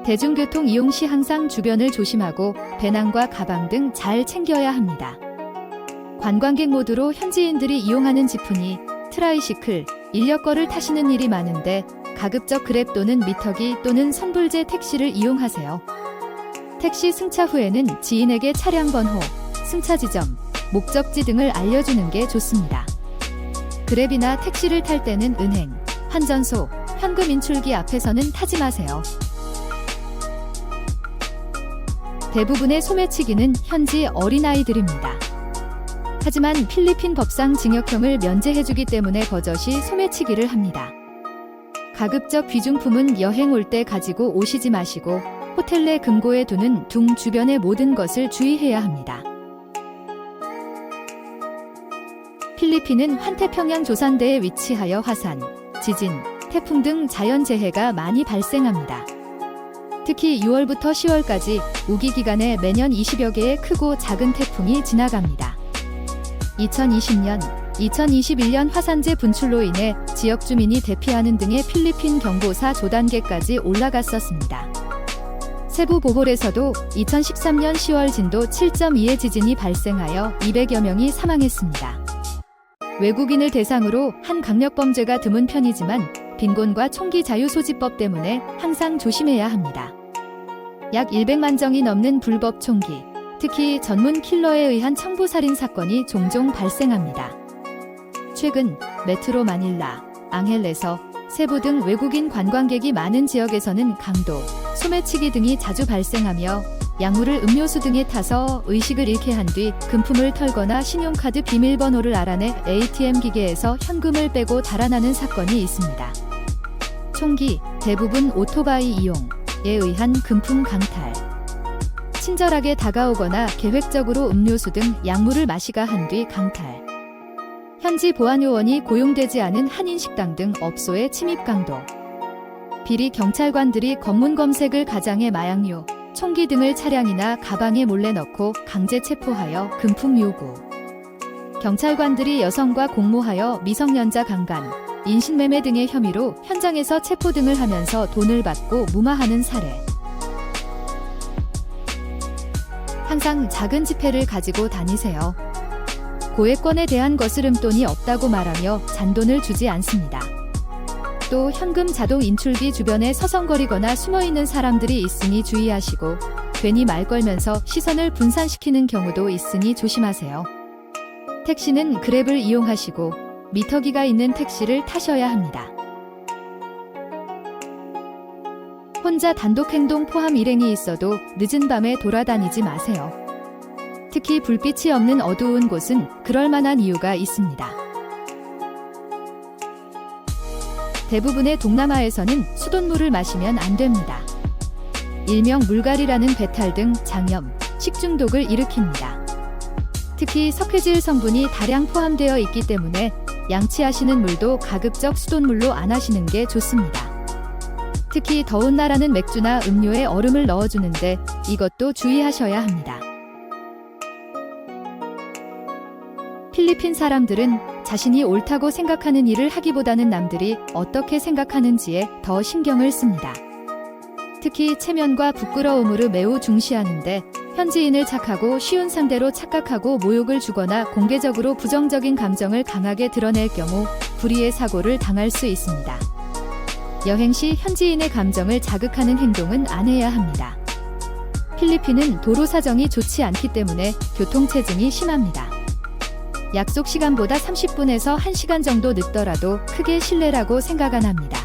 대중교통 이용 시 항상 주변을 조심하고 배낭과 가방 등 잘 챙겨야 합니다. 관광객 모드로 현지인들이 이용하는 지프니, 트라이시클, 인력거를 타시는 일이 많은데 가급적 그랩 또는 미터기 또는 선불제 택시를 이용하세요. 택시 승차 후에는 지인에게 차량 번호, 승차 지점, 목적지 등을 알려주는 게 좋습니다. 그랩이나 택시를 탈 때는 은행, 환전소, 현금 인출기 앞에서는 타지 마세요. 대부분의 소매치기는 현지 어린아이들입니다. 하지만 필리핀 법상 징역형을 면제해주기 때문에 버젓이 소매치기를 합니다. 가급적 귀중품은 여행 올 때 가지고 오시지 마시고 호텔 내 금고에 두는 둥 주변의 모든 것을 주의해야 합니다. 필리핀은 환태평양 조산대에 위치하여 화산, 지진, 태풍 등 자연재해가 많이 발생합니다. 특히 6월부터 10월까지 우기 기간에 매년 20여 개의 크고 작은 태풍이 지나갑니다. 2020년, 2021년 화산재 분출로 인해 지역 주민이 대피하는 등의 필리핀 경보사 조단계까지 올라갔었습니다. 세부 보홀에서도 2013년 10월 진도 7.2의 지진이 발생하여 200여 명이 사망했습니다. 외국인을 대상으로 한 강력범죄가 드문 편이지만 빈곤과 총기 자유 소지법 때문에 항상 조심해야 합니다. 약 100만 정이 넘는 불법 총기, 특히 전문 킬러에 의한 청부살인 사건이 종종 발생합니다. 최근 메트로 마닐라, 앙헬레서, 세부 등 외국인 관광객이 많은 지역에서는 강도, 소매치기 등이 자주 발생하며 약물을 음료수 등에 타서 의식을 잃게 한 뒤 금품을 털거나 신용카드 비밀번호를 알아내 ATM 기계에서 현금을 빼고 달아나는 사건이 있습니다. 총기, 대부분 오토바이 이용에 의한 금품 강탈. 친절하게 다가오거나 계획적으로 음료수 등 약물을 마시가 한 뒤 강탈. 현지 보안요원이 고용되지 않은 한인식당 등 업소의 침입 강도. 비리 경찰관들이 검문 검색을 가장해 마약류, 총기 등을 차량이나 가방에 몰래 넣고 강제 체포하여 금품 요구. 경찰관들이 여성과 공모하여 미성년자 강간, 인신매매 등의 혐의로 현장에서 체포 등을 하면서 돈을 받고 무마하는 사례. 항상 작은 지폐를 가지고 다니세요. 고액권에 대한 거스름돈이 없다고 말하며 잔돈을 주지 않습니다. 또 현금 자동 인출기 주변에 서성거리거나 숨어있는 사람들이 있으니 주의하시고 괜히 말 걸면서 시선을 분산시키는 경우도 있으니 조심하세요. 택시는 그랩을 이용하시고 미터기가 있는 택시를 타셔야 합니다. 혼자 단독 행동 포함 일행이 있어도 늦은 밤에 돌아다니지 마세요. 특히 불빛이 없는 어두운 곳은 그럴 만한 이유가 있습니다. 대부분의 동남아에서는 수돗물을 마시면 안 됩니다. 일명 물갈이라는 배탈 등 장염, 식중독을 일으킵니다. 특히 석회질 성분이 다량 포함되어 있기 때문에 양치하시는 물도 가급적 수돗물로 안 하시는 게 좋습니다. 특히 더운 나라는 맥주나 음료에 얼음을 넣어주는데 이것도 주의하셔야 합니다. 필리핀 사람들은 자신이 옳다고 생각하는 일을 하기보다는 남들이 어떻게 생각하는지에 더 신경을 씁니다. 특히 체면과 부끄러움을 매우 중시하는데 현지인을 착하고 쉬운 상대로 착각하고 모욕을 주거나 공개적으로 부정적인 감정을 강하게 드러낼 경우 불의의 사고를 당할 수 있습니다. 여행 시 현지인의 감정을 자극하는 행동은 안 해야 합니다. 필리핀은 도로 사정이 좋지 않기 때문에 교통체증이 심합니다. 약속 시간보다 30분에서 1시간 정도 늦더라도 크게 실례라고 생각 안 합니다.